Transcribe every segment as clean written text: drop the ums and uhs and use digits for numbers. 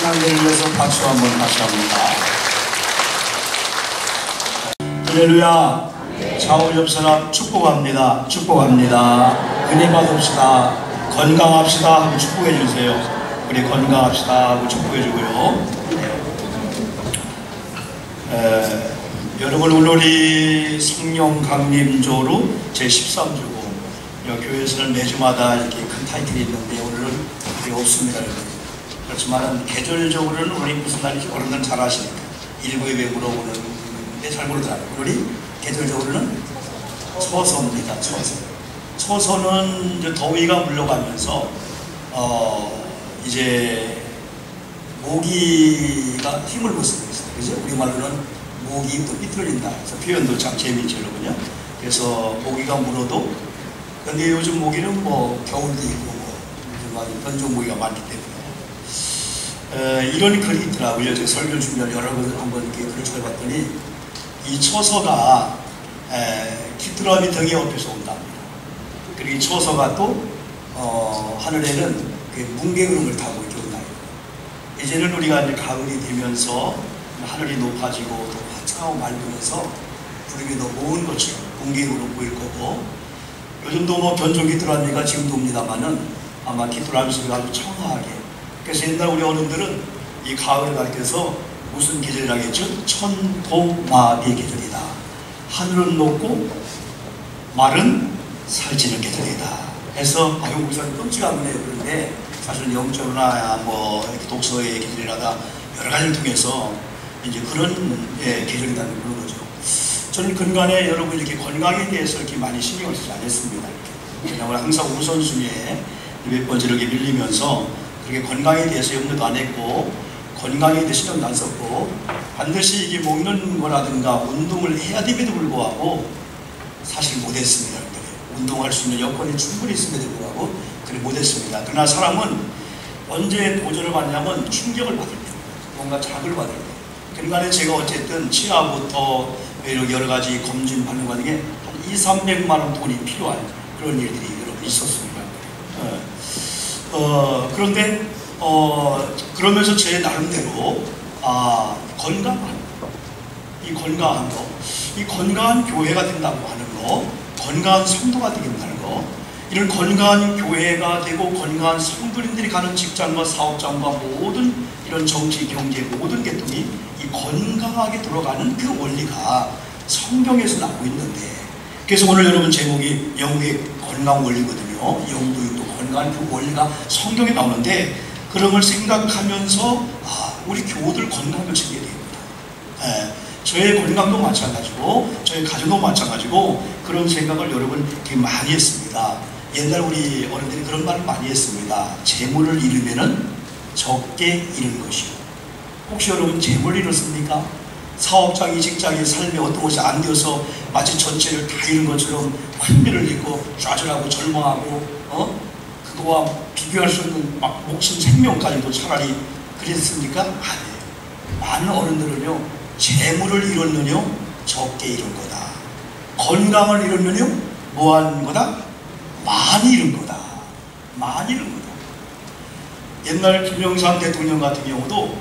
신앙들을 위해서 박수 한번 다시 합니다. 할렐루야. 좌우옆사람 축복합니다. 축복합니다. 은혜 받읍시다. 건강합시다 하고 축복해 주세요. 우리 건강합시다 하고 축복해 주고요. 여러분, 오늘 우리 성령 강림조로 제13조고 교회에서는 매주마다 이렇게 큰 타이틀이 있는데 오늘은 그게 없습니다. 그렇지만 계절적으로는 우리 무슨 날이지 어른들은 잘 아시니까 일부 예배 물어보는데 잘 모르더라고요. 우리 계절적으로는 처서입니다. 처서는 이제 더위가 물러가면서 이제 모기가 힘을 못 쓰고 있어요. 그죠? 우리말로는 모기 또 삐뚤어진다. 그래서 표현도 참 재미있죠, 여러분요. 그래서 모기가 물어도, 근데 요즘 모기는 뭐 겨울도 있고 요즘 변종 모기가 많기 때문에 이런 글이 있더라고요. 제가 설교 준비를 여러 번 한번 이렇게 글을 찾아봤더니 이 처서가 귀뚜라미 등에 업혀서 온답니다. 그리고 이 처서가 또 하늘에는 그 뭉게구름을 타고 이렇게 온다. 이제는 우리가 이제 가을이 되면서 하늘이 높아지고 또 화창하고 맑으면서 구름이 너무 온 것처럼 뭉게구름 보일 거고, 요즘도 뭐 변종 귀뚜라미가 지금도 옵니다만은 아마 귀뚜라미 소리가 아주 청아하게. 그래서 옛날 우리 어른들은 이 가을을 가리켜서 무슨 계절이라고 했죠? 천도마비의 계절이다. 하늘은 높고 말은 살찌는 계절이다. 해서 아유 목사님 끔찍하네요. 그런데 사실 영적으로나 뭐 독서의 계절이라다 여러 가지를 통해서 이제 그런 계절이라는 그런 거죠. 저는 근간에 여러분 이렇게 건강에 대해서 이렇게 많이 신경을 쓰지 않았습니다. 왜냐하면 항상 우선순위에 몇 번째 이렇게 밀리면서 그렇게 건강에 대해서 염려도 안 했고, 건강에 대해 신경도 안 썼고, 반드시 이게 먹는 거라든가 운동을 해야 됨에도 불구하고 사실 못했습니다. 운동할 수 있는 여건이 충분히 있음에도 불구하고 그래 못했습니다. 그러나 사람은 언제 도전을 받냐면 충격을 받을 때, 뭔가 자극을 받을 때. 그러니까 제가 어쨌든 치아부터 여러 가지 검진 받는 거 중에 한 200~300만 원 돈이 필요한 그런 일들이 여러분 있었습니다. 그런데 그러면서 제 나름대로 건강한 이 건강한 교회가 된다고 하는 거, 건강한 성도가 되겠다는 거, 이런 건강한 교회가 되고 건강한 성도님들이 가는 직장과 사업장과 모든 이런 정치, 경제 모든 계통이 이 건강하게 돌아가는 그 원리가 성경에서 나오고 있는데, 그래서 오늘 여러분 제목이 영국의 건강 원리거든요. 영국도 건강한 그 원리가 성경에 나오는데, 그런 걸 생각하면서 우리 교우들 건강을 챙겨야 됩니다. 저의 건강도 마찬가지고 저의 가정도 마찬가지고 그런 생각을 여러분 되게 많이 했습니다. 옛날 우리 어른들이 그런 말을 많이 했습니다. 재물을 잃으면은 적게 잃은 것이요. 혹시 여러분 재물을 잃었습니까? 사업장이 직장이 삶에 어떤 것이 안 되어서 마치 전체를 다 잃은 것처럼 환멸을 잃고 좌절하고 절망하고 그거와 비교할 수 없는 목숨 생명까지도 차라리 그랬습니까? 아니에요. 많은 어른들은요, 재물을 잃었느뇨 적게 잃은 거다. 건강을 잃었느뇨 뭐한 거다? 많이 잃은 거다. 많이 잃은 거다. 옛날 김영삼 대통령 같은 경우도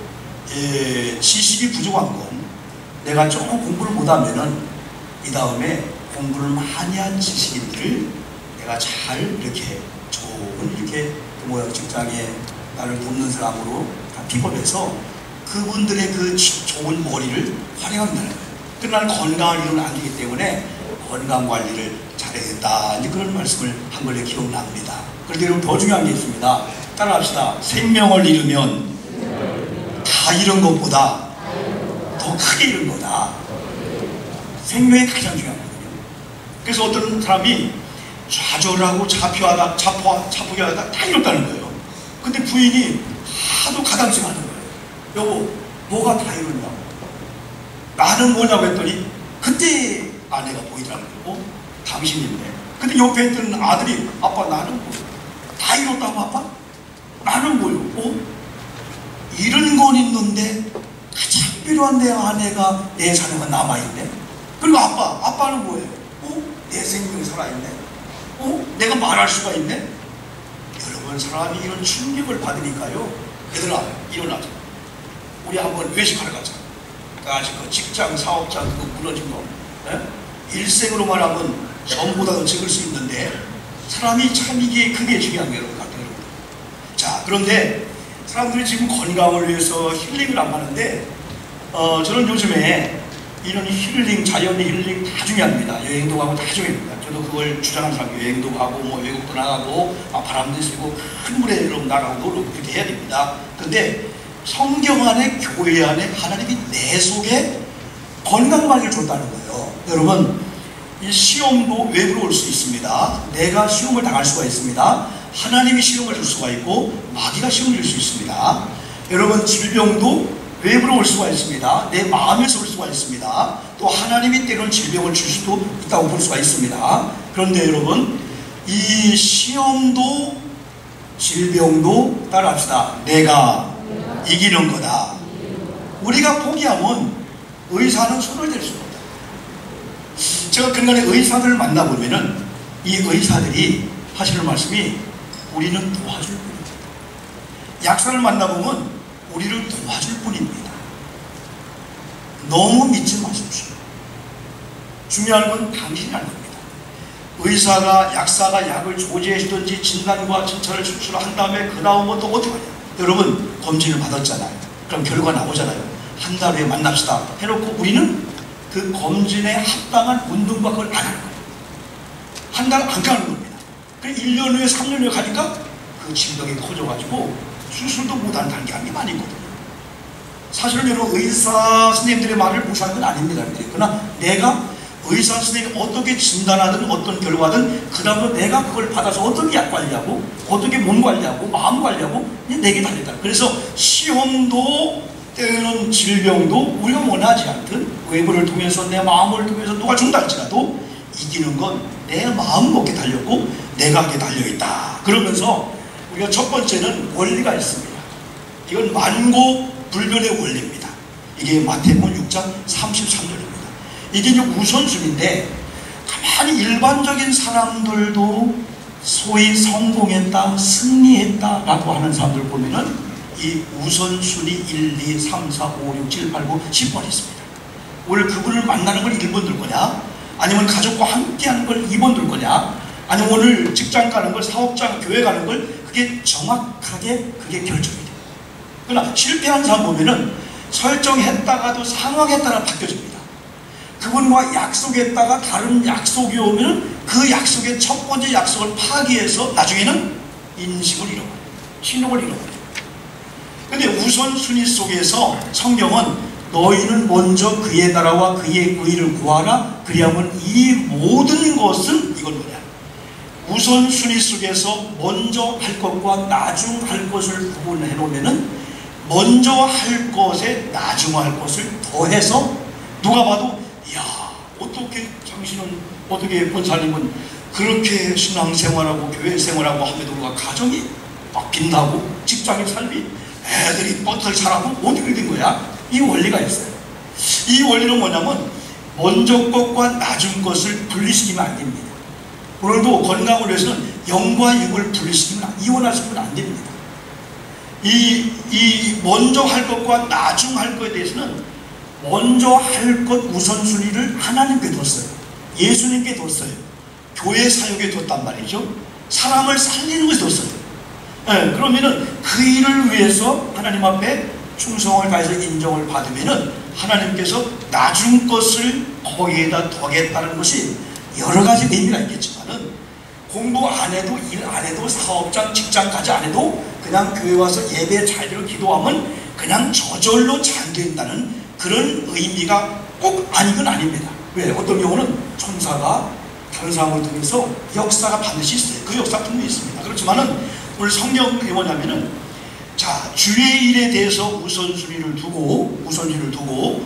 지식이 부족한 건 내가 조금 공부를 못하면은 이 다음에 공부를 많이 한 지식인들을 내가 잘 이렇게 좋은 이렇게 직장에 나를 돕는 사람으로 다 픽업해서 그분들의 그 좋은 머리를 활용한다는 거예요. 그러나 건강을 잃으면 안 되기 때문에 건강 관리를 잘해야겠다. 이제 그런 말씀을 한 걸로 기억납니다. 그런데 여러분 더 중요한 게 있습니다. 따라합시다. 생명을 잃으면 다 잃은 것보다 더 크게 잃은 거다. 생명이 가장 중요한 거거든요. 그래서 어떤 사람이 좌절하고 자포하게 하다가 다 잃었다는 거예요. 근데 부인이 하도 가담증하는 거예요. 여보, 뭐가 다 이러냐고. 나는 뭐냐고 했더니 그때 아내가 보이더라고요. 당신인데. 근데 옆에 있던 아들이 아빠 나는 뭐 다 이뤘다고 아빠? 나는 뭐요? 잃은 건 있는데 가장 필요한 내 아내가 내 자녀가 남아있네. 그리고 아빠는 뭐예요? 내 생명이 살아있네. 내가 말할 수가 있네. 여러분 사람이 이런 충격을 받으니까요, 얘들아 일어나자. 우리 한번 외식하러 가자. 아직 그 직장, 사업장 그거 무너진 거, 일생으로 말하면 전보다도 적을 수 있는데 사람이 참 이게 그게 중요한 게 여러분 같아요. 자, 그런데 사람들이 지금 건강을 위해서 힐링을 안 하는데 저는 요즘에 이런 힐링, 자연의 힐링 다 중요합니다. 여행도 가고 다 중요합니다. 저도 그걸 주장하는 사람, 여행도 가고 뭐 외국도 나가고 바람도 쐬고 큰 물에 나가고 놀고 그렇게 해야 됩니다. 근데 성경 안에, 교회 안에 하나님이 내 속에 건강만을 줬다는 거예요. 여러분, 이 시험도 외부로 올 수 있습니다. 내가 시험을 당할 수가 있습니다. 하나님이 시험을 줄 수가 있고 마귀가 시험을 줄 수 있습니다. 여러분, 질병도 외부로 올 수가 있습니다. 내 마음에서 올 수가 있습니다. 또 하나님이 때로는 질병을 줄 수도 있다고 볼 수가 있습니다. 그런데 여러분, 이 시험도 질병도 따라합시다. 내가 이기는 거다. 우리가 포기하면 의사는 손을 댈 수가 없다. 제가 근간에 의사들을 만나보면은 이 의사들이 하시는 말씀이 우리는 도와줄 뿐입니다. 약사를 만나보면 우리를 도와줄 뿐입니다. 너무 믿지 마십시오. 중요한 건 당신이 알 겁니다. 의사가, 약사가 약을 조제해 주든지 진단과 진찰을 수술을 한 다음에 그 다음은 또 어떻게 하냐. 여러분, 검진을 받았잖아요. 그럼 결과 나오잖아요. 한 달 후에 만납시다 해놓고 우리는 그 검진에 합당한 운동과 그걸 안 하는 거예요. 한 달 안 가는 겁니다. 그래 1년 후에 3년 후에 가니까 그 질병이 커져가지고 수술도 못하는 단계가 많이 있거든요. 사실은 여러분, 의사 선생님들의 말을 무시하는 건 아닙니다. 그러나 내가 의사 선생님이 어떻게 진단하든 어떤 결과든 그 다음으로 내가 그걸 받아서 어떻게 약 관리하고 어떻게 몸 관리하고 마음 관리하고 내게 달렸다. 그래서 시험도 때로는 질병도 우리가 원하지 않든 외부를 통해서 내 마음을 통해서 누가 준다 할지라도 이기는 건 내 마음 먹게 달렸고 내가 하게 달려있다. 그러면서 우리가 첫 번째는 원리가 있습니다. 이건 만고불변의 원리입니다. 이게 마태복음 6장 33절입니다. 이게 이제 우선순위인데 가만히 일반적인 사람들도 소위 성공했다, 승리했다 라고 하는 사람들 보면은 이 우선순위 1, 2, 3, 4, 5, 6, 7, 8, 9, 10번 있습니다. 오늘 그분을 만나는 걸 1번 둘 거냐, 아니면 가족과 함께 하는 걸 2번 둘 거냐, 아니면 오늘 직장 가는 걸, 사업장, 교회 가는 걸, 그게 정확하게 그게 결정이 돼요. 그러나 실패한 사람 보면은 설정했다가도 상황에 따라 바뀌어집니다. 그분과 약속했다가 다른 약속이 오면 그 약속의 첫 번째 약속을 파기해서 나중에는 인식을 잃어버려요. 신용을 잃어버려요. 근데 우선순위 속에서 성경은 너희는 먼저 그의 나라와 그의 의를 구하라. 그리하면 이 모든 것은 이건 뭐냐? 우선순위 속에서 먼저 할 것과 나중 할 것을 구분해 놓으면은 먼저 할 것에 나중 할 것을 더해서 누가 봐도 이야, 어떻게 당신은, 어떻게 권사님은 그렇게 신앙생활하고 교회생활하고 하면서 우리가 가정이 막 빛나고 직장의 삶이 애들이 뻗어 자라고 어떻게 된 거야? 이 원리가 있어요. 이 원리는 뭐냐면 먼저 것과 나중 것을 분리시키면 안 됩니다. 오늘도 건강을 위해서는 영과 육을 분리시키면 이혼하시면 안 됩니다. 이 먼저 할 것과 나중 할 것에 대해서는 먼저 할 것 우선순위를 하나님께 뒀어요. 예수님께 뒀어요. 교회 사역에 뒀단 말이죠. 사람을 살리는 것에 뒀어요. 네, 그러면은 그 일을 위해서 하나님 앞에 충성을 다해서 인정을 받으면은 하나님께서 나중 것을 거기에다 더겠다는 것이 여러 가지 의미가 있겠지만은 공부 안 해도 일 안 해도 사업장 직장까지 안 해도 그냥 교회 와서 예배 잘 드리고 기도하면 그냥 저절로 잘 된다는 그런 의미가 꼭 아니건 아닙니다. 왜? 어떤 경우는 천사가 다른 사람을 통해서 역사가 반드시 있어요. 그 역사 분명히 있습니다. 그렇지만은 오늘 성경이 뭐냐면은 자, 주의 일에 대해서 우선순위를 두고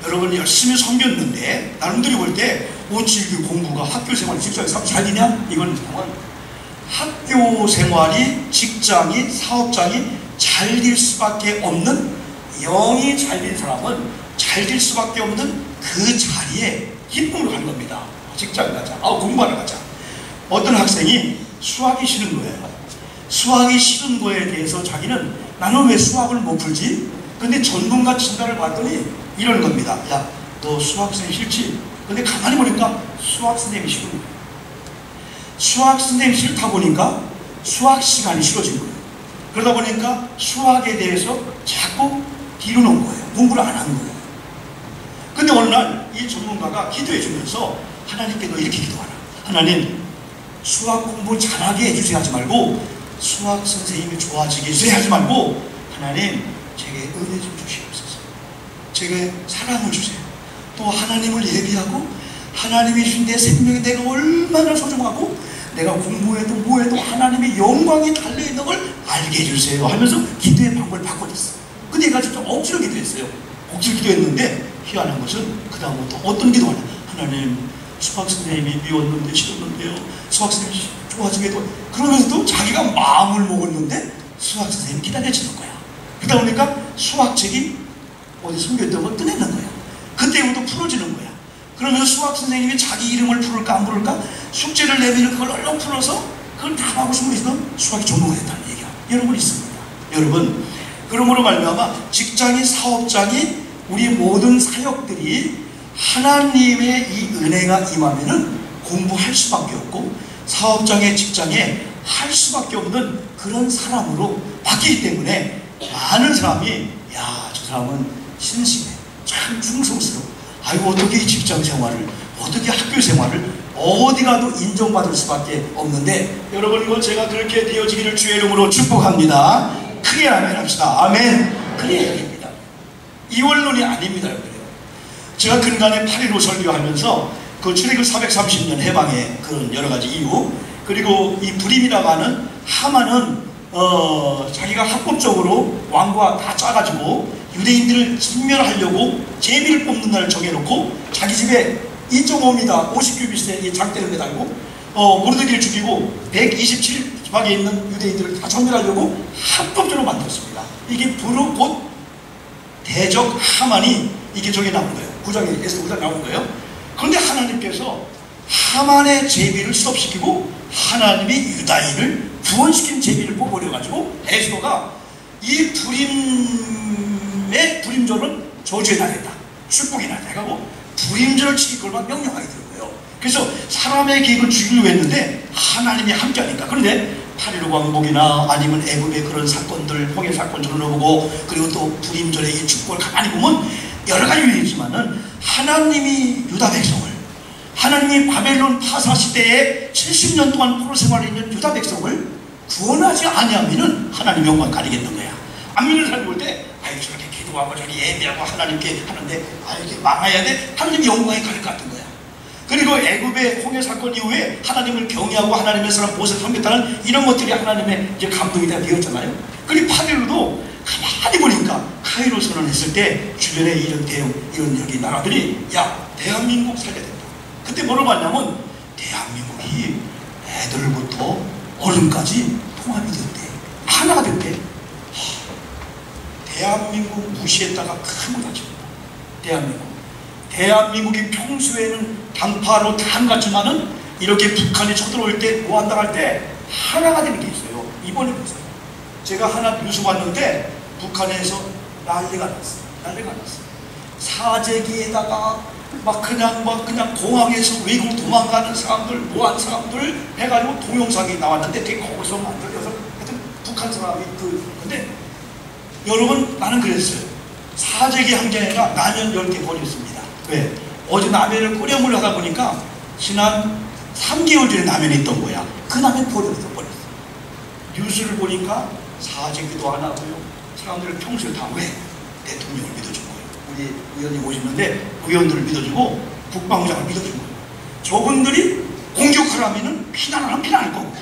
여러분 열심히 섬겼는데 나름대로 볼 때 어찌 공부가 학교 생활, 직장에서 잘 되냐? 이건 학교 생활이, 직장이, 사업장이 잘 될 수밖에 없는, 영이 잘 된 사람은 잘 될 수밖에 없는 그 자리에 기쁨으로 간 겁니다. 직장 가자, 공부하러 가자. 어떤 학생이 수학이 싫은 거예요. 수학이 싫은 거에 대해서 자기는 나는 왜 수학을 못 풀지? 근데 전문가 진단을 봤더니 이런 겁니다. 야, 너 수학선생님 싫지? 근데 가만히 보니까 수학선생님이 싫은 거예요. 수학선생님이 싫다 보니까 수학 시간이 싫어진 거예요. 그러다 보니까 수학에 대해서 자꾸 뒤로 놓은 거예요. 공부를 안 하는 거예요. 근데 어느 날 이 전문가가 기도해 주면서 하나님께 너 이렇게 기도하라. 하나님, 수학 공부 잘하게 해주세요 하지 말고 수학 선생님이 좋아지게 해주세요 하지 말고 하나님, 제게 은혜 좀 주시옵소서. 제게 사랑을 주세요. 또 하나님을 예비하고 하나님이 주신 내 생명이 내가 얼마나 소중하고 내가 공부해도 뭐해도 하나님의 영광이 달려있는 걸 알게 해주세요 하면서 기도의 방법을 바꿔줬어요. 근데 얘가 진짜 억지로 기도했어요. 억지로 기도했는데 희한한 것은 그 다음부터 어떤 기도하냐. 하나님, 수학선생님이 미웠는데 싫었는데요. 수학선생님이 좋아지게도 그러면서도 자기가 마음을 먹었는데 수학선생님이 기다려지는 거야. 그러다 보니까 수학책이 어디 숨겨있던 걸 꺼내는 거야. 그때부터 풀어지는 거야. 그러면서 수학선생님이 자기 이름을 부를까 안 부를까 숙제를 내면 그걸 얼른 풀어서 그걸 다 하고 숨어있으면 수학이 전문가 됐다는 얘기가 여러분 있습니다. 여러분, 그러므로 말미암아 직장이 사업장이 우리 모든 사역들이 하나님의 이 은혜가 임하면은 공부할 수밖에 없고 사업장의 직장에 할 수밖에 없는 그런 사람으로 바뀌기 때문에 많은 사람이 야, 저 사람은 신심해, 참 충성스러워. 아이고, 어떻게 이 직장 생활을, 어떻게 학교 생활을 어디 가도 인정받을 수밖에 없는데 여러분, 이거 제가 그렇게 되어지기를 주의 이름으로 축복합니다. 크게 아멘 합시다. 아멘. 그래야 됩니다. 이원론이 아닙니다. 제가 근간에 8.15 설교하면서 그 출애굽 430년 해방의 그런 여러 가지 이유, 그리고 이 불임이라고 하는 하만은 자기가 합법적으로 왕과 다 짜가지고 유대인들을 진멸하려고 제비를 뽑는 날을 정해놓고 자기 집에 2.5m 50규빗의 장대를 매달고 모르드게를 죽이고 127지방에 있는 유대인들을 다 정멸하려고 합법적으로 만들었습니다. 이게 바로 곧 대적 하만이 이게 저기 나온 거예요. 구장에서 나온 거예요. 그런데 하나님께서 하만의 제비를 스톱시키고 하나님이 유다인을 구원시킨 제비를 뽑아버려가지고 에스더가 이 불임절은 저주의 날이다, 축복의 날이다 해가고 불임절을 지킬 걸만 명령하게 되는 거예요. 그래서 사람의 계획을 죽이려고 했는데 하나님이 함께하니까. 그런데 8.15 광복이나 아니면 애굽의 그런 사건들, 홍해 사건들을 보고 그리고 또 불임절의 이 축복을 가만히 보면 여러 가지 요인이지만은 하나님이 유다 백성을, 하나님이 바벨론 파사 시대에 70년 동안 포로 생활을 했는 유다 백성을 구원하지 아니하면은 하나님 영광 가리겠는 거야. 안 믿는 사람이 볼 때 아이, 저렇게 기도하고 저렇게 예배하고 하나님께 하는데 아, 이렇게 망해야 돼? 하나님 영광이 가릴 것 같은 거야. 그리고 애굽의 홍해 사건 이후에 하나님을 경외하고 하나님의 사람 모습을 섬겼다는 이런 것들이 하나님의 이제 감동이 다 되었잖아요. 그리고 8.15도 가만히 보니까 카이로 선언했을 때 주변에 이런 대형 이런 여기 나라들이 야, 대한민국 살려야 된다. 그때 뭐를 봤냐면 대한민국이 애들부터 어른까지 통합이 됐대. 하나가 됐대. 대한민국 무시했다가 큰 거 다칩니다. 대한민국이 평소에는 당파로 다 한같지만은 이렇게 북한이 쳐들어올 때 모한당 할 때 하나가 되는 게 있어요. 이번에 보세요. 제가 하나 뉴스 봤는데 북한에서 난리가 났어요. 사재기에다가 그냥 공항에서 외국 도망가는 사람들, 모한 사람들 해가지고 동영상이 나왔는데 그게 거기서 만들어서 하여튼 북한 사람이 근데 여러분, 나는 그랬어요. 사재기 한 개가 라면 10개 버렸습니다. 왜? 어제 라면을 끓여 먹으려 하다 보니까 지난 3개월 전에 라면이 있던 거야. 그 라면 버렸어. 뉴스를 보니까 사재기도 안 하고요. 사람들은 평소에 다 왜? 대통령을 믿어준 거예요. 우리 의원님 오셨는데 의원들을 믿어주고 국방부장을 믿어준 거예요. 저분들이 공격하라면은 피난할 거고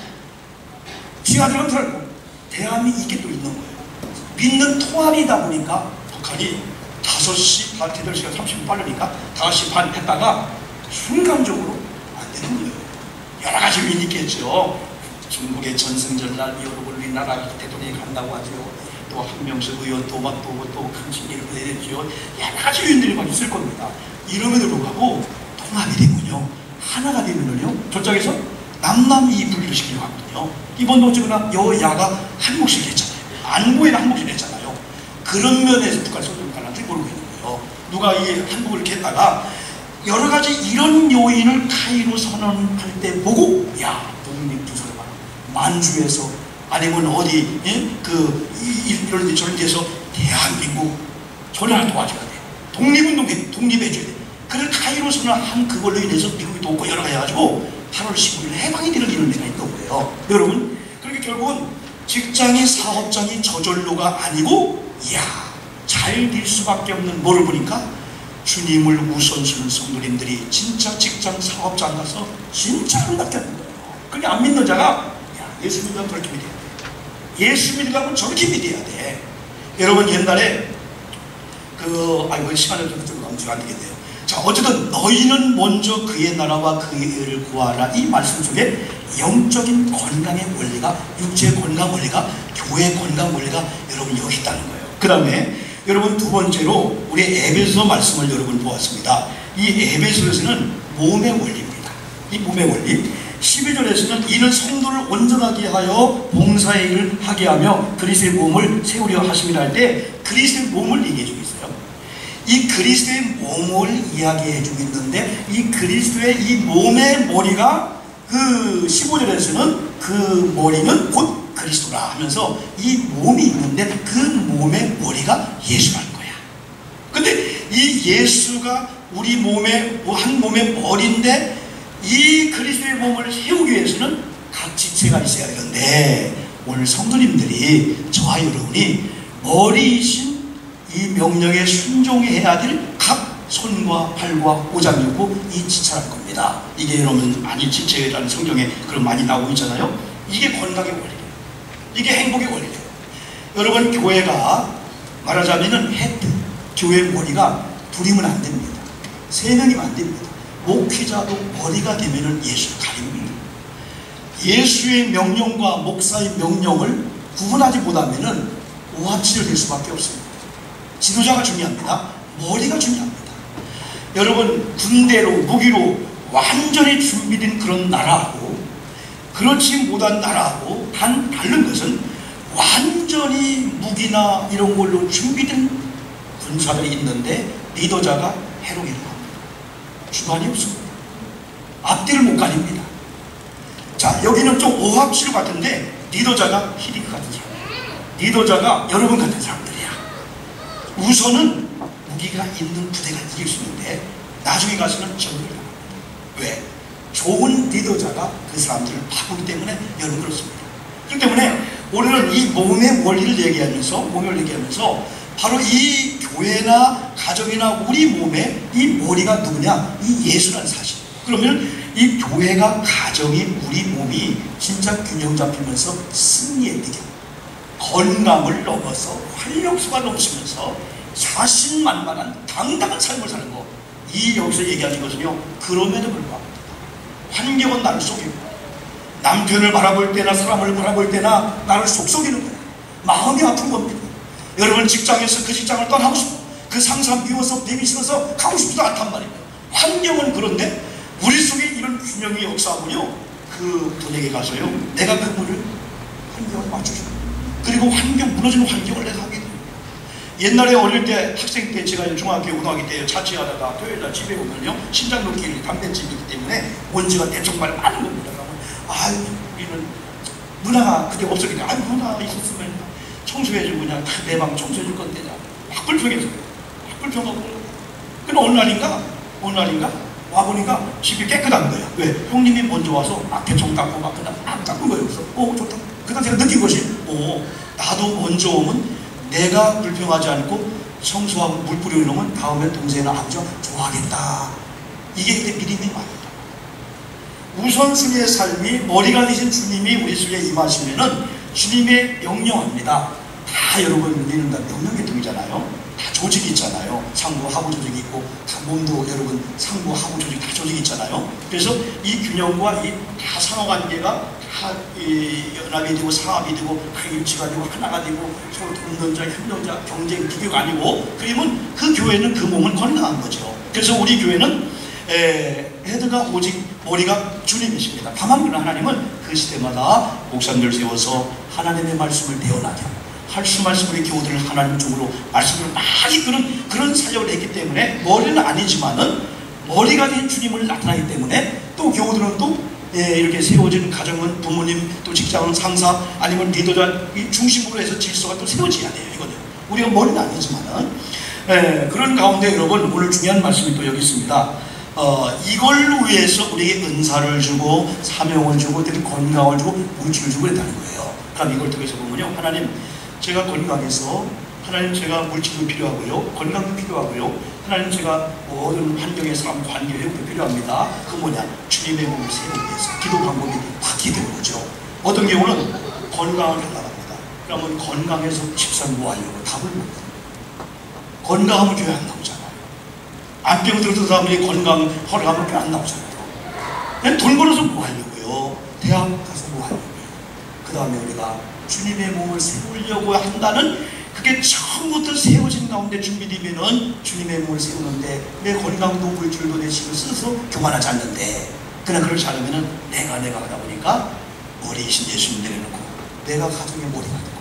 지하들은 들을 거고 대안이 이게 또 있는 거예요. 믿는 통합이다 보니까 북한이 5시 반, 8시간 30분 빠르니까 5시 반 했다가 순간적으로 안 되는 거예요. 여러 가지 요인이 있겠죠. 중국의 전승절날 여러분 우리나라 대통령이 간다고 하죠. 또 한명숙 의원 또 강신기를 보내겠죠. 여러 가지 요인들이 막 있을 겁니다. 이름에도 불구하고 통합이 되면요, 하나가 되면요, 저쪽에서 남남이 분리를 시키려고 하거든요. 이번도 어쨌거나 여야가 한 몫을 했잖아요. 안보에는 한 몫을 했잖아요. 그런 면에서 누가 소돔 가난지 모르고 있는 거예요. 누가 이 한국을 이렇게 했다가 여러 가지 이런 요인을 카이로 선언할 때 보고, 야, 독립투사를 봐라. 만주에서 아니면 어디 이런 데 저런 데서 대한민국 전화를 도와줘야 돼. 독립운동해, 독립해줘야 돼. 그걸 카이로 선언한 그걸로 인해서 미국이 돕고 여러 가지 해가지고 8월 15일 해방이 되는 이런 데가 있던 거예요. 여러분, 그렇게 결국은 직장의 사업장이 저절로가 아니고, 이야, 잘 될 수밖에 없는 뭐를 보니까 주님을 우선순위는 성도님들이 진짜 직장 사업장 가서 진짜 아름답게 하는 거예요. 그게 안 믿는 자가, 야, 예수 믿으면 그렇게 믿어야 돼. 예수 믿으려면 저렇게 믿어야 돼. 여러분, 옛날에 시간을 좀 넘치면 안 되겠네요. 자, 어쨌든 너희는 먼저 그의 나라와 그의 의를 구하라. 이 말씀 속에 영적인 건강의 원리가, 육체의 건강 원리가, 교회의 건강 원리가 여러분 여기 있다는 거예요. 그 다음에 여러분 두 번째로 우리 에베소 말씀을 여러분 보았습니다. 이 에베소에서는 몸의 원리입니다. 이 몸의 원리. 12절에서는 이는 성도를 온전하게 하여 봉사의 일을 하게 하며 그리스도의 몸을 세우려 하심이라 할 때 그리스도의 몸을 얘기해 주고 있어요. 이 그리스도의 몸을 이야기해 주고 있는데, 이 그리스도의 이 몸의 머리가 그 15절에서는 그 머리는 곧 그리스도라 하면서 이 몸이 있는데 그 몸의 머리가 예수라는 거야. 근데 이 예수가 우리 몸의 한 몸의 머리인데, 이 그리스도의 몸을 세우기 위해서는 각 지체가 있어야 되는데, 오늘 성도님들이 저와 여러분이 머리이신 이 명령에 순종해야 될 각 손과 발과 오장이고 이 지체란 겁니다. 이게 여러분 아니 지체라는 성경에 그런 많이 나오고 있잖아요. 이게 건강의 원리예요. 이게 행복의 원리예요. 여러분, 교회가 말하자면은 헤드, 교회 머리가 둘이면 안 됩니다. 세 명이면 안 됩니다. 목회자도 머리가 되면은 예수를 가립니다. 예수의 명령과 목사의 명령을 구분하지 못하면은 오합지졸 될 수밖에 없습니다. 지도자가 중요합니다. 머리가 중요합니다. 여러분, 군대로 무기로 완전히 준비된 그런 나라하고 그렇지 못한 나라하고 다른 것은 완전히 무기나 이런 걸로 준비된 군사들이 있는데 리더자가 해로기를 합니다. 주관이 없습니다. 앞뒤를 못 가립니다. 자, 여기는 좀 오합지졸 같은데 리더자가 히딩크 같은 사람, 리더자가 여러분 같은 사람들이야. 우선은 무기가 있는 부대가 이길 수 있는데 나중에 가서는 전쟁을 당합니다. 왜? 좋은 리더자가 그 사람들을 바꾸기 때문에 여러분 그렇습니다. 그렇기 때문에 오늘은 이 몸의 원리를 얘기하면서 바로 이 교회나 가정이나 우리 몸에 이 머리가 누구냐? 이 예수라는 사실. 그러면 이 교회가, 가정이, 우리 몸이 진짜 균형 잡히면서 승리의 비결, 건강을 넘어서 활력소가 넘치면서 자신만만한 당당한 삶을 사는 거, 이 여기서 얘기하는 것은요, 그럼에도 불구하고 환경은 나를 속이고 남편을 바라볼 때나 사람을 바라볼 때나 나를 속속이는 거예요. 마음이 아픈 겁니다. 여러분, 직장에서 그 직장을 떠나고 싶어, 그 상사 미워서 내비 싫어서 가고 싶지도 않단 말이에요. 환경은 그런데 우리 속에 이런 균형이 역사하고요, 그 분에게 가서요, 내가 그분을 환경을 맞춰줘. 그리고 무너지는 환경을 내가 하게 됩니다. 옛날에 어릴 때, 학생 때, 제가 중학교, 고등학교 때 자취하다가 토요일날 집에 오면요, 신장 놓기 담뱃집이기 때문에 먼지가 대청말 많은 겁니다. 그러면 우리는 누나가 그때 없었기 때문에, 누나 있었으면 청소해주고 그냥 내 방 청소해줄 건데, 막 불평해서 막 불평하고. 근데 어느 날인가 와보니까 집이 깨끗한 거야. 왜? 형님이 먼저 와서 막 대청 닦고 막 그다음 안 닦은 거예요. 그래서 좋다. 그다음 제가 느낀 것이, 나도 먼저 오면 내가 불평하지 않고 청소하고 물 뿌려놓으면 다음에 동생이나 아버지가 좋아하겠다. 이게 이제 믿음이 말입니다. 우선순위의 삶이 머리가 되신 주님이 우리 속에 임하시면은 주님의 명령합니다. 다 여러분, 우리는 다 명령의 등이잖아요. 다 조직이 있잖아요. 상부, 하부 조직이 있고, 다 몸도 여러분 상부, 하부 조직 다 조직이 있잖아요. 그래서 이 균형과 이 다 상호관계가 다 연합이 되고 사합이 되고 일치가 되고 하나가 되고 서로 돕는 자, 협력 자, 경쟁, 비교가 아니고, 그러면 그 교회는, 그 몸은 건강한 거죠. 그래서 우리 교회는 헤드가 오직 머리가 주님이십니다. 다만 하나님은 그 시대마다 목사님들 세워서 하나님의 말씀을 배워나게 하고 할수 말씀 우리 교우들을 하나님 쪽으로 말씀으로 많이 그런 사역을 했기 때문에 머리는 아니지만은 머리가 된 주님을 나타나기 때문에 또 교우들은 또 이렇게 세워진 가정은 부모님 또 직장은 상사 아니면 리더자 중심으로 해서 질서가 또 세워져야 돼요. 이거는 우리가 머리는 아니지만은 그런 가운데 여러분 오늘 중요한 말씀이 또 여기 있습니다. 이걸 위해서 우리에게 은사를 주고 사명을 주고 특히 건강을 주고 물질을 주고 했다는 거예요. 그럼 이걸 통해서 보면요, 하나님 제가 건강해서 하나님 제가 물질도 필요하고요, 건강도 필요하고요, 하나님 제가 모든 환경의 사람 관계 회복도 필요합니다. 그 뭐냐, 주님의 몸을 세우기 위해서 기도 방법이 바뀌는 거죠. 어떤 경우는 건강을 하려고 합니다. 그러면 건강해서 집사님 뭐 하려고 답을 못 합니다. 건강하면 교회 안 나오잖아요. 안병 들어서 사람이 건강 허락하면 교회 안 나오잖아요. 그냥 돈 벌어서 뭐 하려고요? 대학 가서 뭐 하려고요? 그 다음에 우리가 주님의 몸을 세우려고 한다는 그게 처음부터 세워진 가운데 준비되면은 주님의 몸을 세우는데 내 건강도 물질도 내 힘을 써서 교만하지 않는데, 그러나 그렇지 않으면은 내가 하다 보니까 머리이신 예수님 내려놓고 내가 가정의 머리가 되고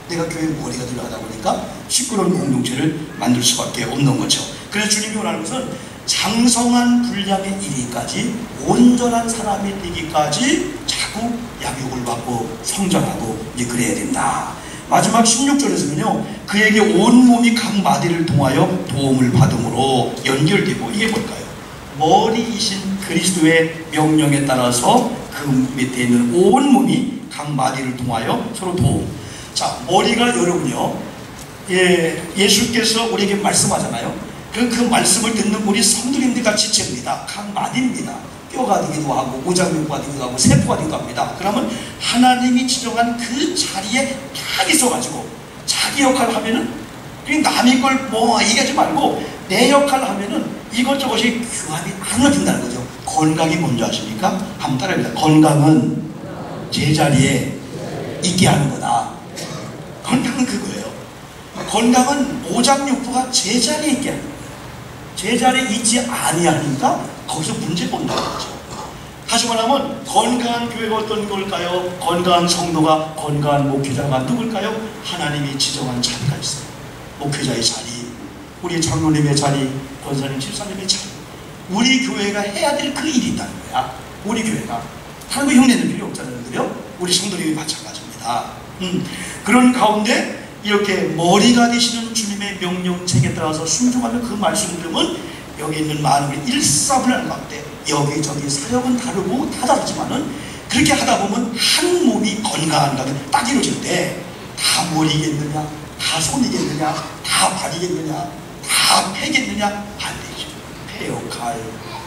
내가 교회의 머리가 들어가다 보니까 시끄러운 공동체를 만들 수밖에 없는 거죠. 그래서 주님이 원하는 것은 장성한 분량에 이르기까지 온전한 사람이 되기까지 자꾸 양육을 받고 성장하고 이제 그래야 된다. 마지막 16절에서는요, 그에게 온몸이 각 마디를 통하여 도움을 받음으로 연결되고, 이게 뭘까요? 머리이신 그리스도의 명령에 따라서 그 밑에 있는 온몸이 각 마디를 통하여 서로 도움. 자, 머리가 여러분요, 예수께서 우리에게 말씀하잖아요. 그 말씀을 듣는 우리 성도님들과 지체입니다. 각 마디입니다. 뼈가 되기도 하고 오장육부가 되기도 하고 세포가 되기도 합니다. 그러면 하나님이 지정한 그 자리에 딱 있어가지고 자기 역할을 하면은 그냥 남의 걸 뭐 얘기하지 말고 내 역할을 하면은 이것저것이 교합이 나눠진다는 거죠. 건강이 뭔지 아십니까? 한번 따라해봅니다. 건강은 제자리에 있게 하는 거다. 건강은 그거예요. 건강은 오장육부가 제자리에 있게 하는 거예요. 제자리에 있지 아니하니까 거기서 문제가 온다는 거죠. 다시 말하면 건강한 교회가 어떤 걸까요? 건강한 성도가, 건강한 목회자가 누굴까요? 하나님이 지정한 자리가 있어요. 목회자의 자리, 우리 장로님의 자리, 권사님, 집사님의 자리, 우리 교회가 해야 될 그 일이 있다는 거야. 우리 교회가 다른 거 흉내낼 필요 없잖아요. 우리 성도님이 마찬가지입니다. 그런 가운데 이렇게 머리가 되시는 주님의 명령책에 따라서 순종하면 그 말씀을 들으면 여기 있는 많은 일사분란 가운데 여기저기 사역은 다르고 다 다르지만은 그렇게 하다 보면 한 몸이 건강한 가운데 딱 이루어지는데 다 머리겠느냐, 다 손이겠느냐, 다 발이겠느냐, 다 폐겠느냐? 안 되죠. 폐 역할,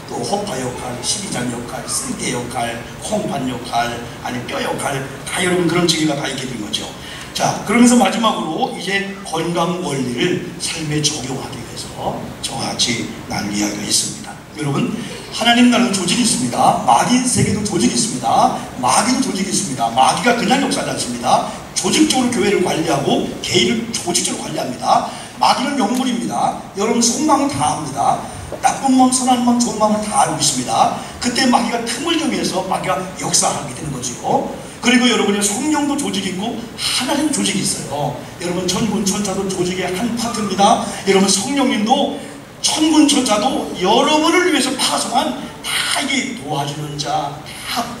또 호파 역할, 십이장 역할, 쓸개 역할, 홍판 역할, 아니 뼈 역할, 다 여러분 그런 지위가 다 있게 된 거죠. 자, 그러면서 마지막으로 이제 건강 원리를 삶에 적용하기 위해서 저같이 나눌 이야기가 있습니다. 여러분, 하나님 나라는 조직이 있습니다. 마귀 세계도 조직이 있습니다. 마귀도 조직이 있습니다. 마귀가 그냥 역사하지 않습니다. 조직적으로 교회를 관리하고 개인을 조직적으로 관리합니다. 마귀는 명물입니다. 여러분 속마음은 다 압니다. 나쁜 마음, 선한 마음, 좋은 마음을 다 알고 있습니다. 그때 마귀가 틈을 정해서 마귀가 역사하게 되는 거죠. 그리고 여러분의 성령도 조직이 있고 하나님 조직이 있어요. 여러분 천군 천사도 조직의 한 파트입니다. 여러분 성령님도 천군 천사도 여러분을 위해서 파송한 다 이게 도와주는 자,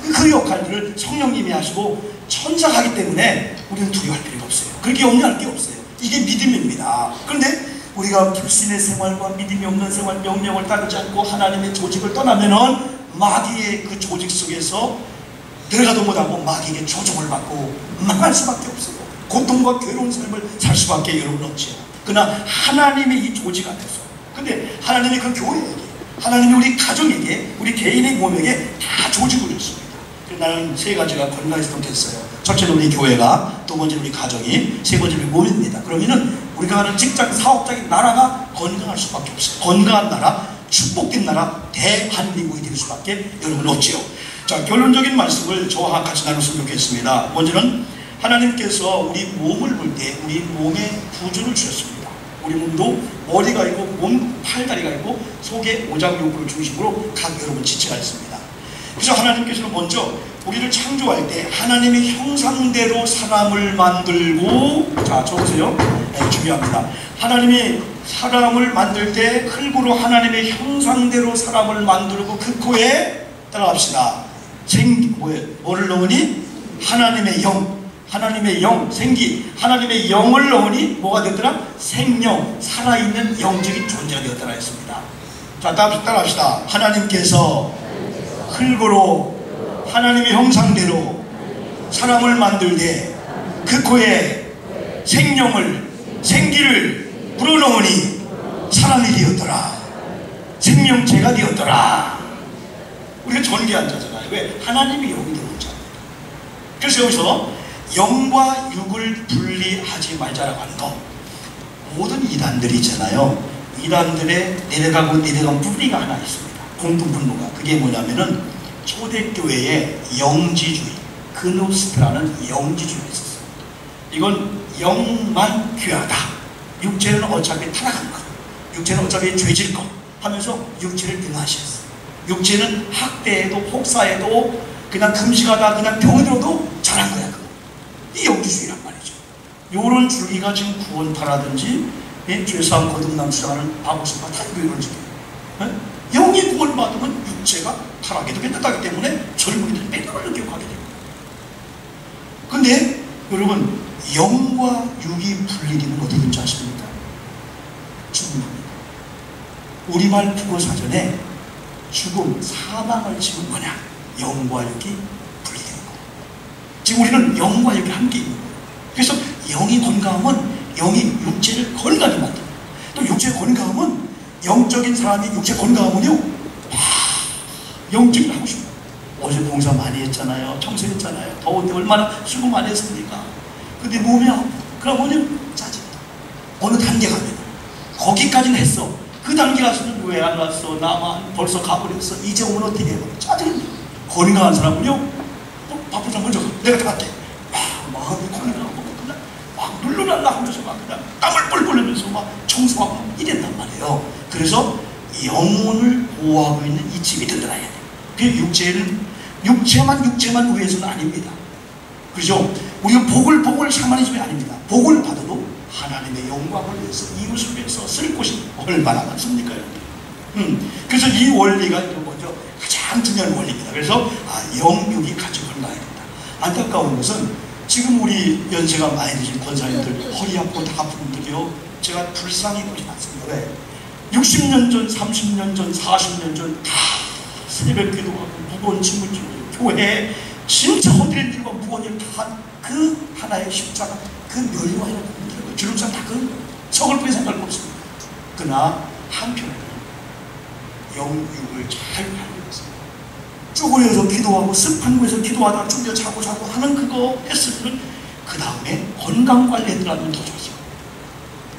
그 역할들을 성령님이 하시고 천사가 하기 때문에 우리는 두려워할 필요가 없어요. 그렇게 염려할 게 없어요. 이게 믿음입니다. 그런데 우리가 불신의 생활과 믿음이 없는 생활, 명령을 따르지 않고 하나님의 조직을 떠나면은 마귀의 그 조직 속에서 들어가도 못하고 마귀에게 조종을 받고 망할 수밖에 없어요. 고통과 괴로운 삶을 살 수밖에 여러분 없죠. 그러나 하나님의 이 조직 안에서, 근데 하나님이 그 교회에게, 하나님이 우리 가정에게, 우리 개인의 몸에게 다 조직을 줬습니다. 나는 세 가지가 건강했으면 좋겠어요. 첫째는 우리 교회가, 두 번째는 우리 가정이, 세 번째는 우리 몸입니다. 그러면은 우리가 하는 직장, 사업적인 나라가 건강할 수밖에 없어요. 건강한 나라, 축복된 나라, 대한민국이 될 수밖에 여러분 없지요. 자, 결론적인 말씀을 저와 같이 나눴으면 좋겠습니다. 먼저는 하나님께서 우리 몸을 볼 때 우리 몸에 구주를 주셨습니다. 우리 몸도 머리가 있고 몸, 팔다리가 있고 속에 오장육부를 중심으로 각 여러분 지체가 있습니다. 그래서 하나님께서는 먼저 우리를 창조할 때 하나님의 형상대로 사람을 만들고, 자 적으세요. 네, 중요합니다. 하나님이 사람을 만들 때 흙으로 하나님의 형상대로 사람을 만들고 그 코에 따라갑시다. 뭐를 넣으니? 하나님의 영, 하나님의 영, 생기, 하나님의 영을 넣으니 뭐가 되더라? 생명, 살아있는 영적인 존재가 되었더라 했습니다. 자, 따라합시다. 하나님께서 흙으로 하나님의 형상대로 사람을 만들 때 그 코에 생명을, 생기를 불어넣으니 사람이 되었더라. 생명체가 되었더라. 우리가 전개한 자잖아요. 왜? 하나님이 영이 되는 자. 그래서 여기서 영과 육을 분리하지 말자라고 하는 거. 모든 이단들이 있잖아요. 이단들의 내려가고 내려간 분리가 하나 있습니다. 공통분모가. 그게 뭐냐면은 초대교회의 영지주의, 그노스트라는 영지주의가 있었어요. 이건 영만 귀하다. 육체는 어차피 타락한 것, 육체는 어차피 죄질 것 하면서 육체를 등하시했어요. 육체는 학대해도 혹사해도 그냥 금식하다 그냥 병이 들어도 잘한 거야. 그거. 이 영지주의란 말이죠. 요런 줄기가 지금 구원파라든지 죄사함 거듭남 주장하는 바보스가 다 이런 줄이에요. 영이 구원받으면 육체가 타락해도 괜찮다기 때문에 젊은이들이 맨날 느끼고 가게 됩니다. 근데 여러분, 영과 육이 분리되면 어떻게 된지 아십니까? 죽음입니다. 우리말 국어사전에 죽음, 사망을 지금 뭐냐? 영과 육이 분리되는 거예요. 지금 우리는 영과 육이 함께 있는 거예요. 그래서 영이 건강하면 영이 육체를 건강히 만듭니다. 또 육체가 건강하면 영적인 사람이 육체 건강하면요, 영적인 하고 싶어요. 어제 봉사 많이 했잖아요. 청소했잖아요. 더운데 얼마나 수고 많이 했습니까? 근데 몸이 아프고 그러면요 짜증나. 어느 단계 가면 거기까지는 했어. 그 단계 가서는 왜 안 왔어? 나만 벌써 가버렸어. 이제 오면 어떻게 해요? 짜증나. 건강한 사람은요, 바쁜 사람 먼저 가. 내가 다 갈게. 마음이 건강하고 그냥 막 눌러날라 하면서 막 그냥 땀을 뻘뻘 흘리면서 막 청소하고 이랬단 말이에요. 그래서 영혼을 보호하고 있는 이 집이 든든해야 돼요. 그 육체만 위해서는 아닙니다. 그죠? 우리가 복을 샤머니즘이 아닙니다. 복을 받아도 하나님의 영광을 위해서, 이웃을 위해서 쓸 곳이 얼마나 많습니까, 여러분? 그래서 이 원리가 먼저 가장 중요한 원리입니다. 그래서 영육이 같이 건강해야 된다. 안타까운 것은 지금 우리 연세가 많이 드신 권사님들, 허리 아프고 다 아픈 분들이요, 제가 불쌍히 보지 않습니다. 왜? 60년 전, 30년 전, 40년 전 다 새벽 기도하고 무거운 짐을 지고 교회에 진짜 허드렛 일과 무거운 일 다 한 그 하나의 십자가, 그 멸류관이라고 합니다. 주름살 다 그 서글프게 생각할 거 없습니다. 그러나 한편으로는 영육을 잘 관리해서 쪼그려서 기도하고 습한 곳에서 기도하다가 좀 자고 하는 그거 했으면 그 다음에 건강 관리해드라면 더 좋죠.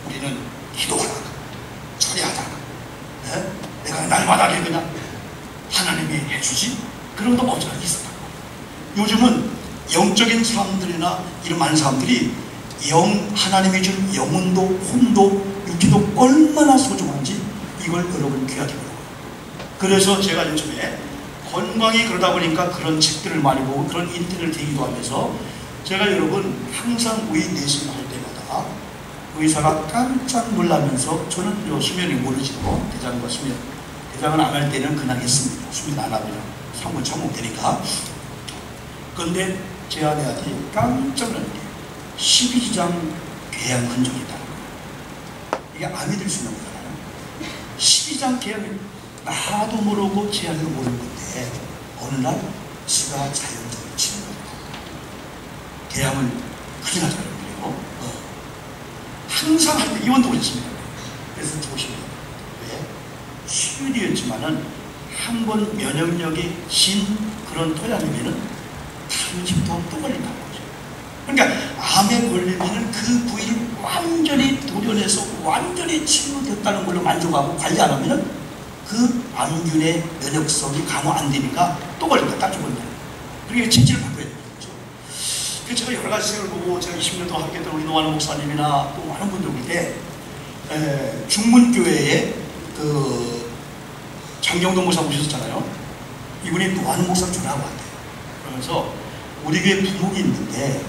우리는 기도하다가 처리하다가 내가 날마다 그냥 하나님이 해주지? 그런 것도 먼저 있었단 말이에요. 요즘은 영적인 사람들이나 이런 많은 사람들이 하나님이 준 영혼도 혼도 육체도 얼마나 소중한지 이걸 여러분 귀하게 보는 거예요. 그래서 제가 요즘에 건강이 그러다 보니까 그런 책들을 많이 보고 그런 인터넷을 대기도 하면서 제가 여러분 항상 의의 내신을 할 때마다 의사가 깜짝 놀라면서, 저는 수면이 모르지도 대장과 수면, 대장은 안 할 때는 그냥 했습니다. 수면 안 하면 상문 참목되니까. 그런데 제 아내한테 깜짝 놀란 게 12지장 궤양 흔적이 있다는 거예요. 이게 안 믿을 수 있는 거잖아요. 12지장 궤양이 나도 모르고 제 아내도 모르는 건데 어느 날 지가 자연적으로 치는 거예요. 궤양을 큰일 나죠. 항상 할 때 이혼도 오셨습니다. 그래서 조심해요. 왜? 수율이었지만은 한 번 면역력이 진 그런 토양이면은 다른 집도 또 걸린다는 거죠. 그러니까 암에 걸리면은 그 부위를 완전히 도려내서 완전히 치유됐다는 걸로 만족하고 관리 안 하면은 그 암균의 면역성이 강화 안 되니까 또 걸린다, 딱 죽는다. 그러니까 치질을 바꿔야 되는 거죠. 그래서 제가 여러 가지 책을 보고, 제가 20년 동안 함께 했던 우리 노환호 목사님이나 또 많은 분들께 중문교회에 장경동 목사 모셨잖아요. 이분이 노환호 목사 전화가 왔대요. 그러면서 우리 교회 부목이 있는데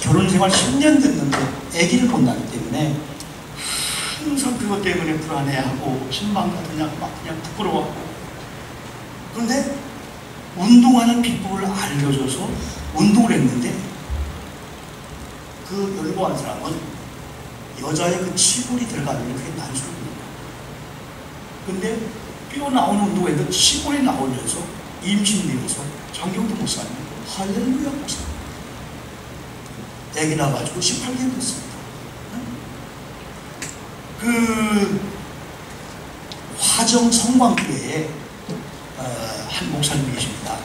결혼 생활 10년 됐는데 아기를 못 낳기 때문에 항상 그것 때문에 불안해하고 신방받으냐 막 그냥 부끄러워하고. 그런데 운동하는 비법을 알려줘서 운동을 했는데 그 연구한 사람은 여자의 그 치골이 들어가면 그게 난소입니다. 근데 뼈 나오는 운동에도 치골이 나오면서 임신되면서 장경도 목사님, 할렐루야 목사님 애기 낳아가지고 18개월 됐습니다. 그 화정 성광교회에 한 목사님이 계십니다.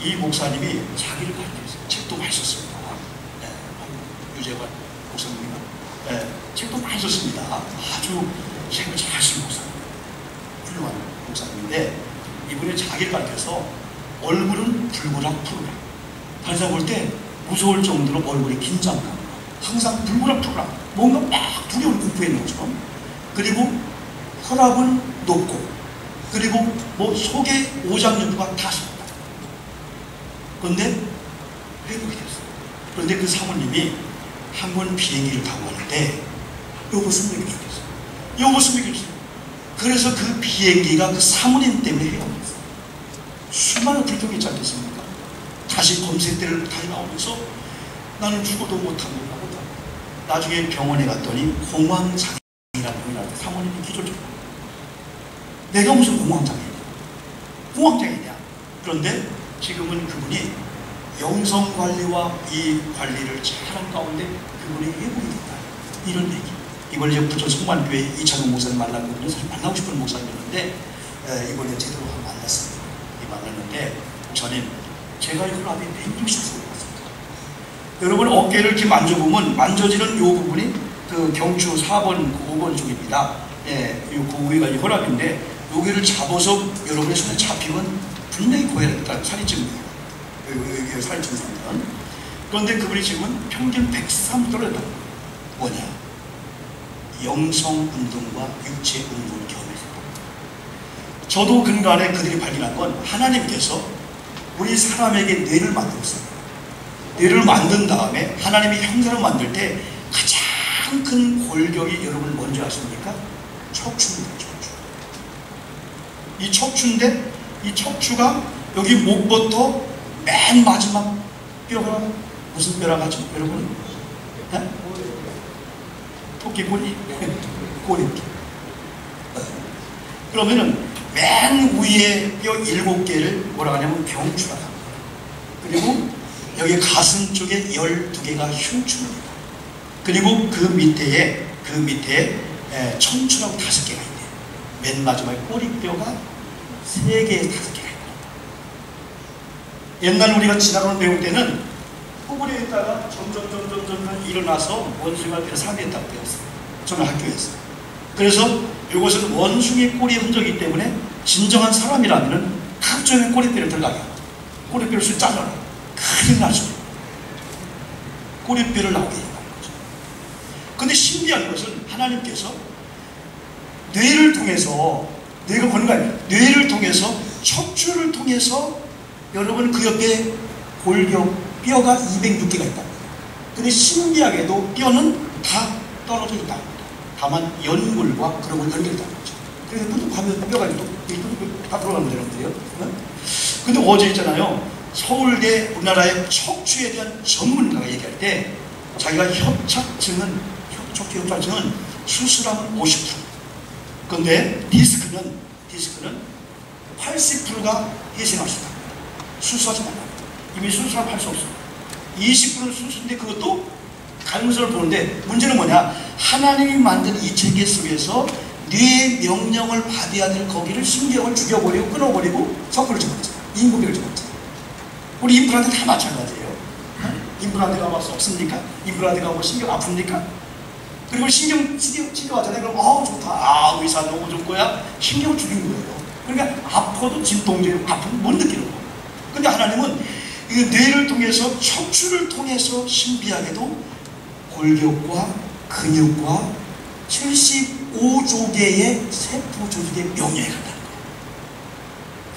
이 목사님이 자기를 가르쳐서 책도 많이 썼습니다. 유재관 목사님이가 책도 많이 썼습니다. 아주 책을 잘 쓴 목사님, 훌륭한 목사님인데 이분이 자기를 가르쳐서 얼굴은 불고락 푸르락. 다른 사람 볼 때 무서울 정도로 얼굴이 긴장감, 항상 불고락 푸르락, 뭔가 막 두려운 공포에 있는 것처럼. 그리고 혈압은 높고, 그리고 뭐 속에 오장육부가 다 습니다. 그런데 회복이 됐어요. 그런데 그 사모님이 한 번 비행기를 타고 가는데 요것을 먹여주겠어요. 요것을 먹여주겠어요. 그래서 그 비행기가 그 사모님 때문에 헤어졌어요. 수많은 불평이 있지 않겠습니까? 다시 검색대를 다시 나오면서 나는 죽어도 못합니다. 나중에 병원에 갔더니 공황장애라는 병이 나왔대. 사모님이 기절적으로. 내가 무슨 공황장애냐? 공황장애냐? 그런데 지금은 그분이 영성관리와 이 관리를 잘한 가운데 그분이 회복이 됐다. 이런 얘기. 이번에 이제 부천 성만교회 이찬용 목사님 만났거든요. 사실 만나고 싶은 목사님이었는데 이번에 제대로 만났습니다. 만났는데 목사님, 제가 이걸 아주 맹종식으로 봤습니다. 여러분 어깨를 이렇게 만져보면 만져지는 이 부분이 그 경추 4번, 5번 쪽입니다. 그 위가 혈압인데 여기를 잡아서 여러분의 손에 잡히면 분명히 고혈압이다. 살이 ጭ는 여기 살이 ጭ는 사람들은. 그런데 그분이 지금은 평균 103 떨어졌다. 뭐냐? 영성 운동과 육체 운동을 겸해서. 저도 근간에 그들이 발견한 건 하나님께서 우리 사람에게 뇌를 만들었어요. 뇌를 만든 다음에 하나님이 형상을 만들 때 가장 큰 골격이 여러분 뭔지 아십니까? 척추입니다. 척추. 이 척추인데 이 척추가 여기 목부터 맨 마지막 뼈가 무슨 뼈라고 하죠? 여러분? 네? 토끼꼬리? 꼬리뼈. 그러면은 맨 위에 뼈 7개를 뭐라 하냐면 경추라고 합니다. 그리고 여기 가슴 쪽에 12개가 흉추입니다. 그리고 그 밑에 청추라고 5개가 있대요. 맨 마지막에 꼬리뼈가 3개에 5개가 있고. 옛날 우리가 진화론을 배울 때는 꼬부리에 있다가 점점 일어나서 원숭이가 되어 사람이 됐다고 배웠어요. 저는 학교에서. 그래서 이것은 원숭이 꼬리의 흔적이기 때문에 진정한 사람이라면 갑자기 꼬리뼈를 들어가게 합니다. 꼬리뼈를 쑥 잘라라. 큰일 나죠. 꼬리뼈를 나오게 해요. 근데 신기한 것은 하나님께서 뇌를 통해서, 뇌가 건강해요. 뇌를 통해서, 척추를 통해서 여러분 그 옆에 골격, 뼈가 206개가 있답니다. 근데 신기하게도 뼈는 다 떨어져 있다. 다만 연골과 그런 걸 연결했다는 거죠. 그래서 또 가면 뼈가 다 들어가는 데는데요. 근데 어제 있잖아요. 서울대 우리나라의 척추에 대한 전문가가 얘기할 때 자기가 척추 협착증은 수술하면 50%. 근데 디스크는 80%가 희생할 수 있다. 수술하지 말라. 이미 수술하면 할 수 없어. 20%는 수술인데 그것도 가능성을 보는데 문제는 뭐냐? 하나님이 만든 이 체계 속에서 뇌의 명령을 받아야 될 거기를 신경을 죽여버리고 끊어버리고 석고를 집어넣잖아요. 인구비를 집어넣잖아요. 우리 임플란트 다 마찬가지예요. 임플란트가 막 썩습니까? 임플란트가 뭐 신경 아픕니까? 그리고 신경 치료하잖아요. 그럼 좋다. 의사 너무 좋은 거야. 신경을 죽인 거예요. 그러니까 아파도 진통제로 아픔을 못 느끼는 거예요. 근데 하나님은 이 뇌를 통해서 척추를 통해서 신비하게도 골격과 근육과 75조 개의 세포 조직의 명령이 간다는 거예요.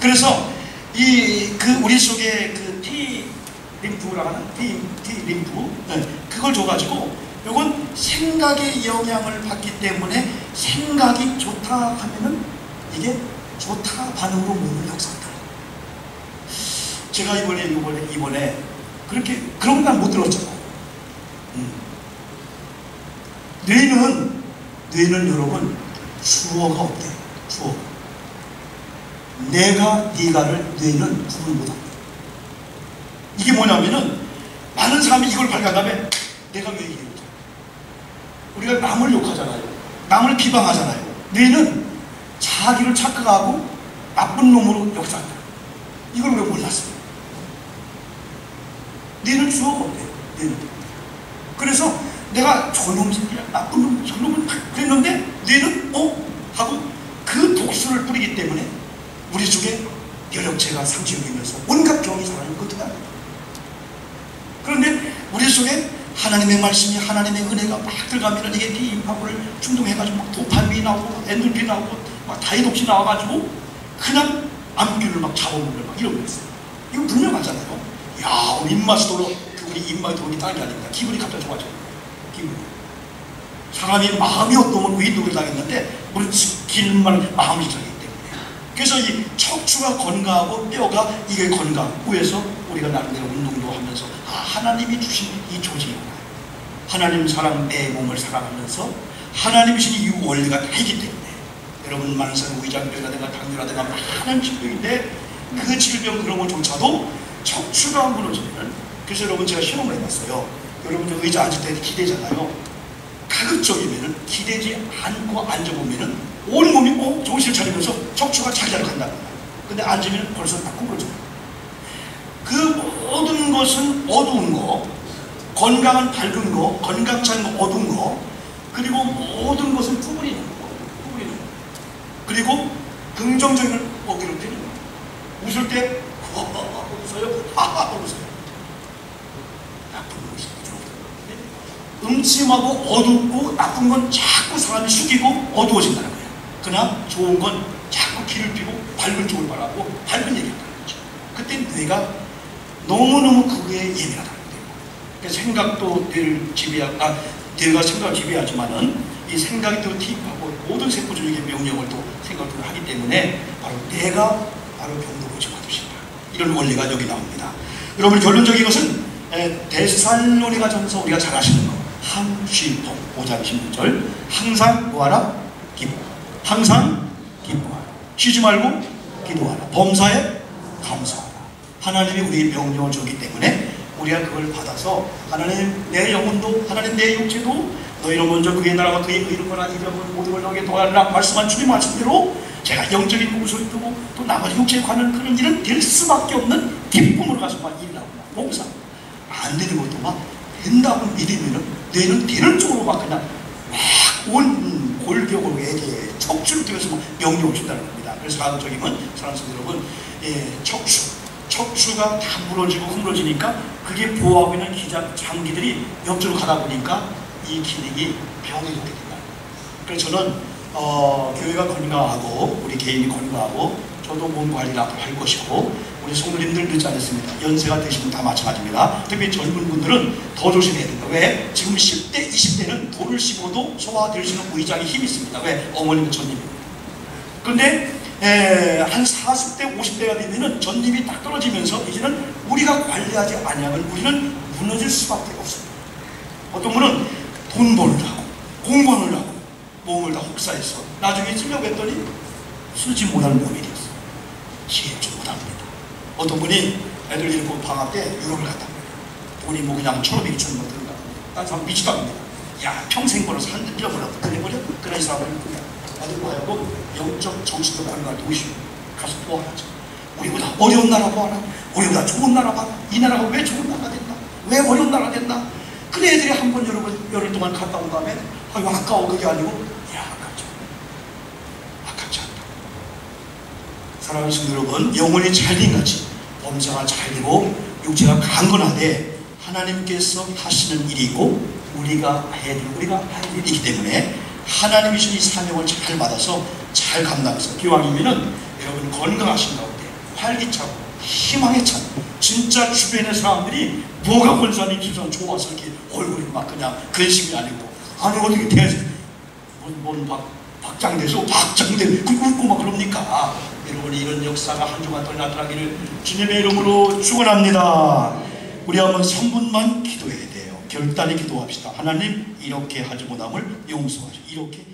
그래서 우리 속에 T 림프라고 하나? T 림프? 네, 그걸 줘가지고, 이건 생각의 영향을 받기 때문에 생각이 좋다 하면은 이게 좋다 반응으로 몸을 역사한다. 제가 이번에 그렇게 그런 건 못 들었잖아요. 뇌는 여러분 주어가 없대요. 주어. 내가 네가를 뇌는 구분 못합니다. 이게 뭐냐면은 많은 사람이 이걸 발견하면 내가 왜 이래? 우리가 남을 욕하잖아요. 남을 비방하잖아요. 뇌는 자기를 착각하고 나쁜 놈으로 역사한다. 이걸 왜 몰랐어요? 뇌는 주어가 없대요. 뇌는. 그래서 내가 저놈 새끼야, 나쁜 놈, 저놈은 그랬는데 뇌는 하고 그 독수를 뿌리기 때문에 우리 속에 뇌력체가 상실되면서 온갖 병이 살아나는 것도 그런데 우리 속에 하나님의 말씀이, 하나님의 은혜가 막 들어가면 이게 임파고를 충동해가지고 막 도파민이 나오고 엔돌핀이 나오고 막 다이독시 나와가지고 그냥 암균을 막 잡아먹는 막 이러고 있어요. 이거 분명하잖아요. 야, 우리 입맛이 돌아, 우리 입맛이 돌기 딴 게 아닙니다. 기분이 갑자기 좋아져요. 기분. 사람이 마음이 어떠면 위독을 당했는데 우리 지킬만 마음이 저기 때문에. 그래서 이 척추가 건강하고 뼈가 이게 건강해서 우리가 나름대로 운동도 하면서 하나님이 주신 이 조직이구나. 하나님 사랑, 내 몸을 사랑하면서 하나님이 주신 이 원리가 다 있기 때문에 여러분 많은 사람 위장병이라든가 당뇨라든가 많은 질병인데 그 질병 그런 것조차도 척추가 무너지면, 그래서 여러분 제가 실험을 해봤어요. 여러분 저 의자 앉을 때 기대잖아요. 가급적이면은 기대지 않고 앉아보면은 온 몸이 정신을 차리면서 척추가 자기자로 간다는 거야. 근데 앉으면 벌써 딱 구부러져요. 그 모든 것은 어두운 거, 건강은 밝은 거, 건강치 않은 거, 어두운 거, 그리고 모든 것은 구부리는 거. 그리고 긍정적인 걸 어깨로 펴는 거. 웃을 때 웃어요. 하하 웃어요. 나쁜 것이 음침하고 어둡고 나쁜 건 자꾸 사람이 숙이고 어두워진다는 거예요. 그러나 좋은 건 자꾸 길을 피고 밝은 쪽을 바라고 밝은 얘기를 하는 거죠. 그때 뇌가 너무너무 그거에 예민하다는 거예요. 그러니까 생각도 뇌를 뇌가 생각을 지배하지만은 이 생각이 또 투입하고 모든 세포적인 명령을 또 생각을 하기 때문에 바로 뇌가 바로 병도 고쳐받으신다. 이런 원리가 여기 나옵니다. 여러분 결론적인 것은 데살로니가 전서 우리가 잘 아시는 거. 항쉬통 5장 16절 항상 뭐하라? 기도. 항상 기도하라. 쉬지 말고 기도하라. 범사에 감사하라. 하나님이 우리 명령을 주기 때문에 우리가 그걸 받아서 하나님 내 영혼도 하나님 내 육체도 너희는 먼저 그의 나라와 그의 의를 거나 이병을 모든 걸 너에게 도와라 말씀한 주님 말씀대로 제가 영적인 목소리 두고 또 나머지 육체에 관한 그런 일은 될 수밖에 없는 기쁨으로 가서만 일을 하고 봉사 안 되는 것도 막 된다고 믿으면은 뇌는 되는 쪽으로 막 그냥 막 골격으로 애게 척추를 통해서 막 명령을 준다는 겁니다. 그래서 가급적이면 사랑하는 여러분, 척추가 다 무너지고 흐물어지니까 그게 보호하고 있는 장기들이 옆쪽으로 가다 보니까 이 기능이 병이 되게 된다. 그래서 저는 교회가 건강하고 우리 개인이 건강하고 저도 몸 관리를 앞으로 할 것이고 우리 성도님들 늦지 않았습니다. 연세가 되시면 다 마찬가지입니다. 특히 젊은 분들은 더 조심해야 된다. 왜? 지금 10대, 20대는 돌을 씹어도 소화될 수 있는 위장에 힘이 있습니다. 왜? 어머님은 전입입니다. 그런데 한 40대, 50대가 되면은 전립이 딱 떨어지면서 이제는 우리가 관리하지 않으면 우리는 무너질 수밖에 없습니다. 어떤 분은 돈 벌려고 공부하려고 몸을 다 혹사해서 나중에 쓰려고 했더니 쓰지 못할 몸이 되었어요. 기획지 못합니다. 어떤 분이 애들 잃고 방학 때 유럽을 갔다 돈이 뭐 그냥 1,500, 2,000원 든다. 딴 사람 미치다 합니다. 야 평생 벌어서 한 일 잃어버렸다. 그래버려? 그런 사람을 그냥 아들 뭐하고 영적 정신도 건강할 도시 가서 보아하죠. 우리보다 어려운 나라 보아라. 우리보다 좋은 나라 봐라. 이 나라가 왜 좋은 나라가 됐나? 왜 어려운 나라가 됐나? 그래 애들이 한 번 열흘 동안 갔다 온 다음에 아유 아까워 그게 아니고 야 아깝지 않다. 사랑하는 성도 여러분, 영혼이 잘된 같이 범사가 잘되고 육체가 강건하되 하나님께서 하시는 일이고 우리가 해야 될 일이기 때문에 하나님이 주신 이 사명을 잘 받아서 잘 감당해서 기왕이면은 여러분 건강하신 가운데 활기차고 희망에 찬, 진짜 주변의 사람들이 뭐가 권사님 집사님 좋아서 이렇게 얼굴이 막 그냥 근심이 아니고, 아니 어떻게 박장대소 웃고 막 그럽니까? 여러분이 이런 역사가 한 주간 더 나타나기를 주님의 이름으로 축원합니다. 우리 한번 3분만 기도해야 돼요. 결단히 기도합시다. 하나님, 이렇게 하지 못함을 용서하시오. 이렇게